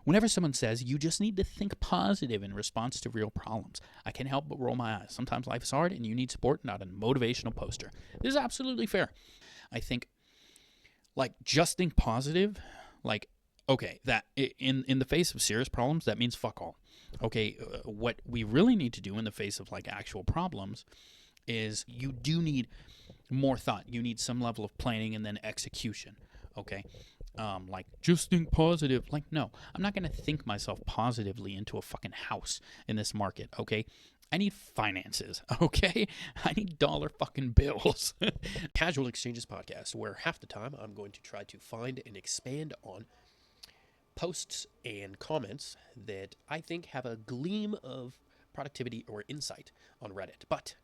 Whenever someone says, you just need to think positive in response to real problems, I can't help but roll my eyes. Sometimes life is hard and you need support, not a motivational poster. This is absolutely fair. I think, like, just think positive, like, okay, that in the face of serious problems, that means fuck all. Okay, what we really need to do in the face of, like, actual problems is you do need more thought. You need some level of planning and then execution, okay? Like, just think positive. Like, no, I'm not going to think myself positively into a fucking house in this market, okay? I need finances, okay? I need dollar fucking bills. Casual Exchanges podcast, where half the time I'm going to try to find and expand on posts and comments that I think have a gleam of productivity or insight on Reddit. But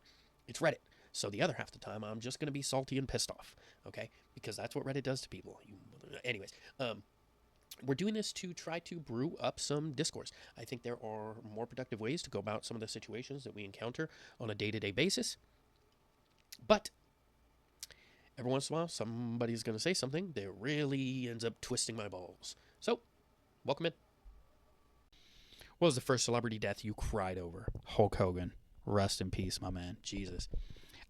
it's Reddit. So the other half the time, I'm just going to be salty and pissed off, okay? Because that's what Reddit does to people. Anyways, we're doing this to try to brew up some discourse. I think there are more productive ways to go about some of the situations that we encounter on a day-to-day basis. But every once in a while, somebody's going to say something that really ends up twisting my balls. So, welcome in. What was the first celebrity death you cried over? Hulk Hogan. Rest in peace, my man. Jesus.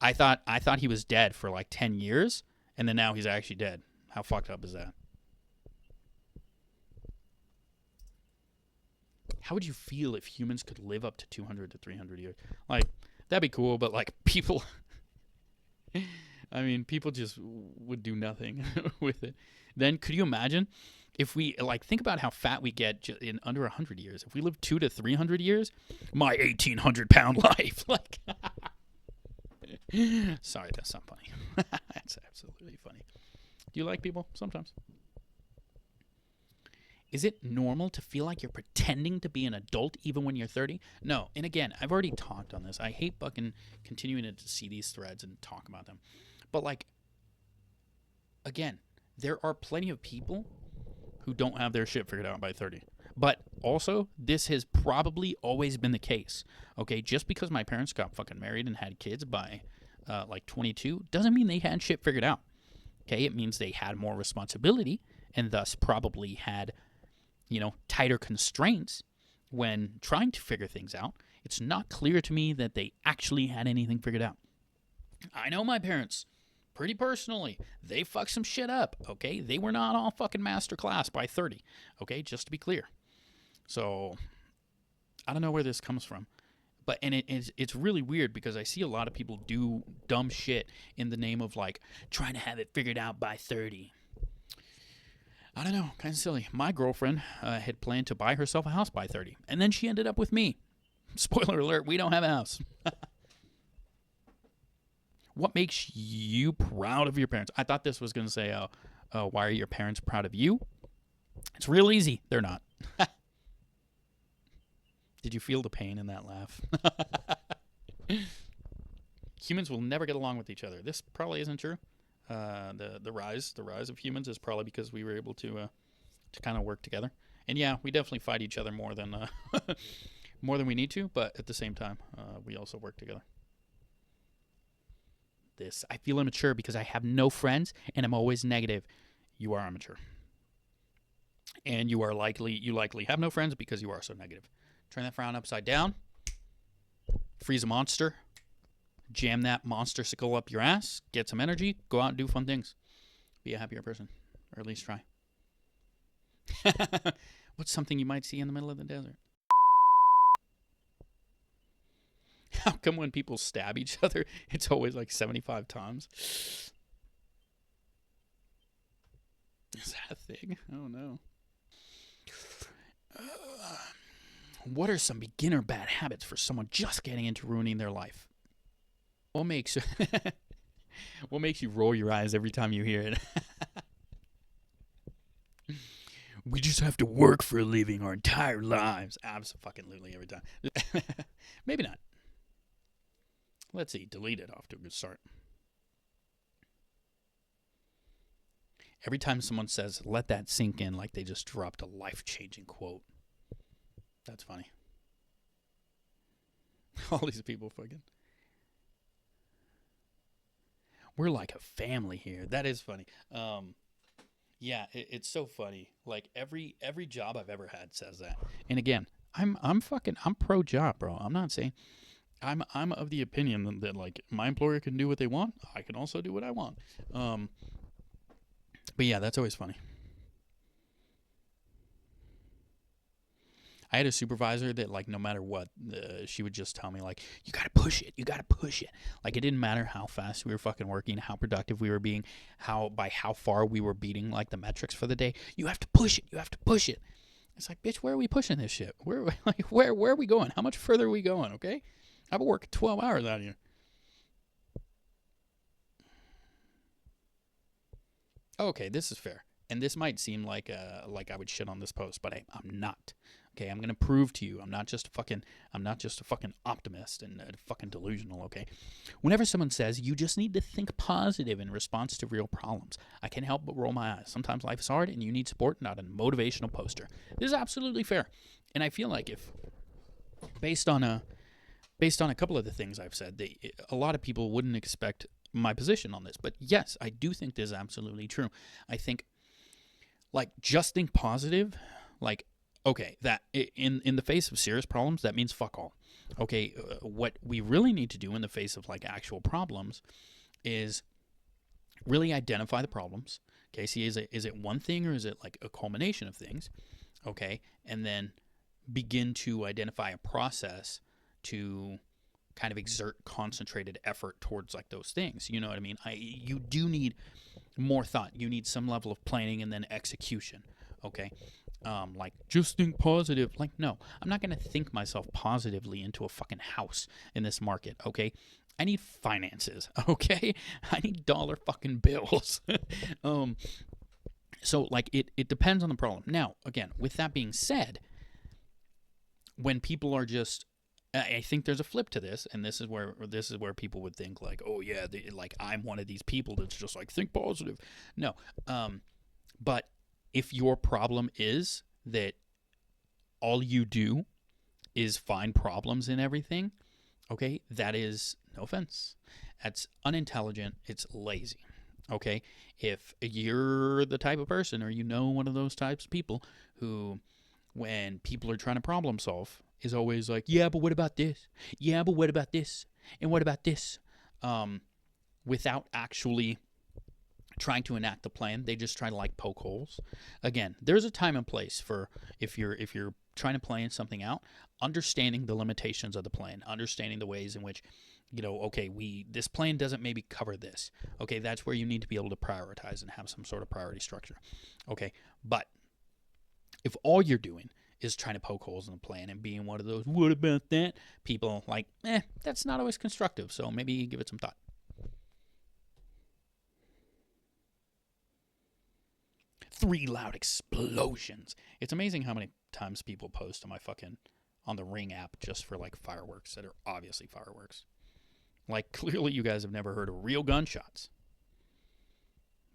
I thought he was dead for like 10 years, and then now he's actually dead. How fucked up is that? How would you feel if humans could live up to 200 to 300 years? Like, that'd be cool, but, like, people... I mean, people just would do nothing with it. Then, could you imagine if we, like, think about how fat we get in under 100 years. If we live 200 to 300 years, my 1,800-pound life. Like... Sorry, that's not funny. That's absolutely funny. Do you like people? Sometimes. Is it normal to feel like you're pretending to be an adult even when you're 30? No. And again, I've already talked on this. I hate fucking continuing to see these threads and talk about them. But, like, again, there are plenty of people who don't have their shit figured out by 30. But also, this has probably always been the case. Okay, just because my parents got fucking married and had kids by like 22 doesn't mean they had shit figured out. Okay, it means they had more responsibility and thus probably had, you know, tighter constraints when trying to figure things out. It's not clear to me that they actually had anything figured out. I know my parents pretty personally. They fucked some shit up, okay? They were not all fucking master class by 30, okay? Just to be clear. So, I don't know where this comes from. But, and it's really weird because I see a lot of people do dumb shit in the name of, like, trying to have it figured out by 30. I don't know, kind of silly. My girlfriend had planned to buy herself a house by 30, and then she ended up with me. Spoiler alert, we don't have a house. What makes you proud of your parents? I thought this was going to say, why are your parents proud of you? It's real easy. They're not. Did you feel the pain in that laugh? Humans will never get along with each other. This probably isn't true. The rise of humans is probably because we were able to kind of work together. And yeah, we definitely fight each other more than more than we need to, but at the same time, we also work together. I feel immature because I have no friends and I'm always negative. You are immature. And you likely have no friends because you are so negative. Turn that frown upside down. Freeze a monster. Jam that monster-sicle up your ass. Get some energy. Go out and do fun things. Be a happier person. Or at least try. What's something you might see in the middle of the desert? How come when people stab each other, it's always like 75 times? Is that a thing? Oh, no. What are some beginner bad habits for someone just getting into ruining their life? What makes you roll your eyes every time you hear it? We just have to work for a living our entire lives. Absolutely every time. Maybe not. Let's see. Delete it. Off to a good start. Every time someone says, let that sink in, like they just dropped a life-changing quote. That's funny. All these people fucking... We're like a family here. That is funny. Yeah, it's so funny. Like every job I've ever had says that. And again, I'm pro job, bro. I'm not saying I'm of the opinion that like my employer can do what they want. I can also do what I want. Um, but yeah, that's always funny. I had a supervisor that like no matter what, she would just tell me like, you gotta push it, you gotta push it. Like it didn't matter how fast we were fucking working, how productive we were being, how far we were beating like the metrics for the day. You have to push it, you have to push it. It's like, bitch, where are we pushing this shit? Where like where are we going? How much further are we going? Okay, I've been working 12 hours out here. Okay, this is fair. And this might seem like I would shit on this post, but I'm not. Okay, I'm gonna prove to you I'm not just a fucking optimist and fucking delusional. Okay, whenever someone says you just need to think positive in response to real problems, I can't help but roll my eyes. Sometimes life is hard and you need support, not a motivational poster. This is absolutely fair, and I feel like if based on a couple of the things I've said, a lot of people wouldn't expect my position on this. But yes, I do think this is absolutely true. I think like just think positive, like okay, that in the face of serious problems, that means fuck all. Okay, what we really need to do in the face of like actual problems is really identify the problems. Okay, see, is it one thing or is it like a culmination of things? Okay, and then begin to identify a process to kind of exert concentrated effort towards like those things. You know what I mean? You do need more thought. You need some level of planning and then execution. Okay. Like just think positive. Like no, I'm not gonna think myself positively into a fucking house in this market. Okay. I need finances. Okay. I need dollar fucking bills. um, so like it depends on the problem. Now, again, with that being said, when people are just I think there's a flip to this, and this is where people would think like, oh yeah, like I'm one of these people that's just like think positive. No, but if your problem is that all you do is find problems in everything, okay, that is no offense, that's unintelligent. It's lazy. Okay, if you're the type of person, or you know one of those types of people who when people are trying to problem solve is always like, yeah, but what about this? Yeah, but what about this? And what about this? Um, Without actually trying to enact the plan, they just try to like poke holes. Again, there's a time and place for if you're trying to plan something out, understanding the limitations of the plan, understanding the ways in which okay, this plan doesn't maybe cover this. Okay, that's where you need to be able to prioritize and have some sort of priority structure. Okay, but if all you're doing is trying to poke holes in the plan and being one of those what about that people, like that's not always constructive, so maybe give it some thought. 3 loud explosions. It's amazing how many times people post on my fucking on the Ring app just for like fireworks that are obviously fireworks. Like clearly you guys have never heard of real gunshots.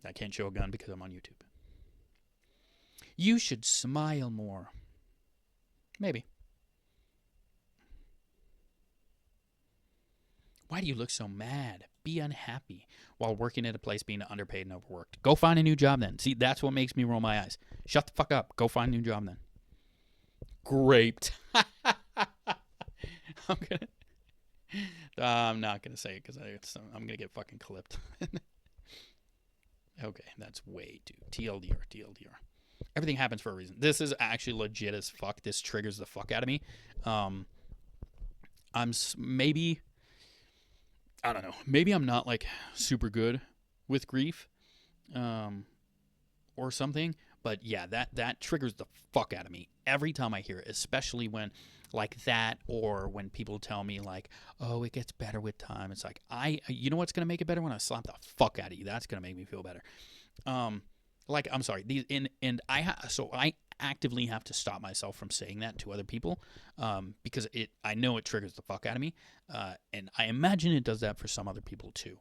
I can't show a gun because I'm on YouTube. You should smile more. Maybe. Why do you look so mad? Be unhappy while working at a place being underpaid and overworked. Go find a new job then. See, that's what makes me roll my eyes. Shut the fuck up. Go find a new job then. Graped. I'm not gonna say it because I'm gonna get fucking clipped. Okay, that's way too TLDR. TLDR. Everything happens for a reason. This is actually legit as fuck. This triggers the fuck out of me. Um, I'm maybe I don't know. Maybe I'm not like super good with grief, um, or something. But yeah, that triggers the fuck out of me every time I hear it, especially when like that, or when people tell me like, "Oh, it gets better with time." It's like you know what's gonna make it better when I slap the fuck out of you. That's gonna make me feel better. Um, like I'm sorry, these and so I actively have to stop myself from saying that to other people, because I know it triggers the fuck out of me, and I imagine it does that for some other people too.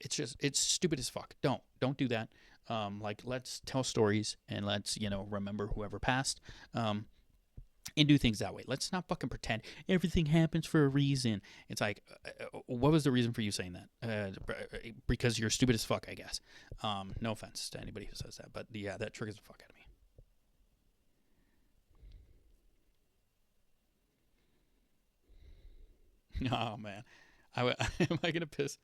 It's stupid as fuck. Don't do that. Like let's tell stories and let's remember whoever passed. and do things that way. Let's not fucking pretend everything happens for a reason. It's like, what was the reason for you saying that? Because you're stupid as fuck, I guess. No offense to anybody who says that, but yeah, that triggers the fuck out of me. Oh man, am I gonna piss?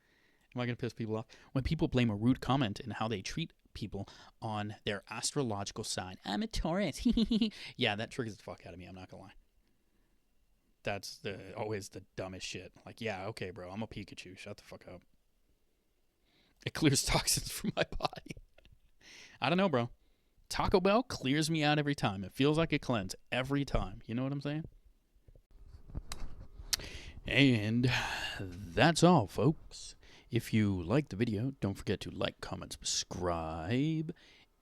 Am I gonna piss people off when people blame a rude comment and how they treat people on their astrological sign? I'm a Taurus. Yeah, that triggers the fuck out of me. I'm not gonna lie. That's always the dumbest shit. Like, yeah, okay, bro, I'm a Pikachu. Shut the fuck up. It clears toxins from my body. I don't know, bro. Taco Bell clears me out every time. It feels like a cleanse every time. You know what I'm saying? And that's all, folks. If you liked the video, don't forget to like, comment, subscribe.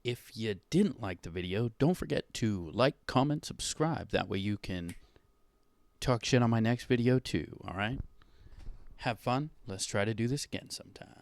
If you didn't like the video, don't forget to like, comment, subscribe. That way you can talk shit on my next video too, all right? Have fun. Let's try to do this again sometime.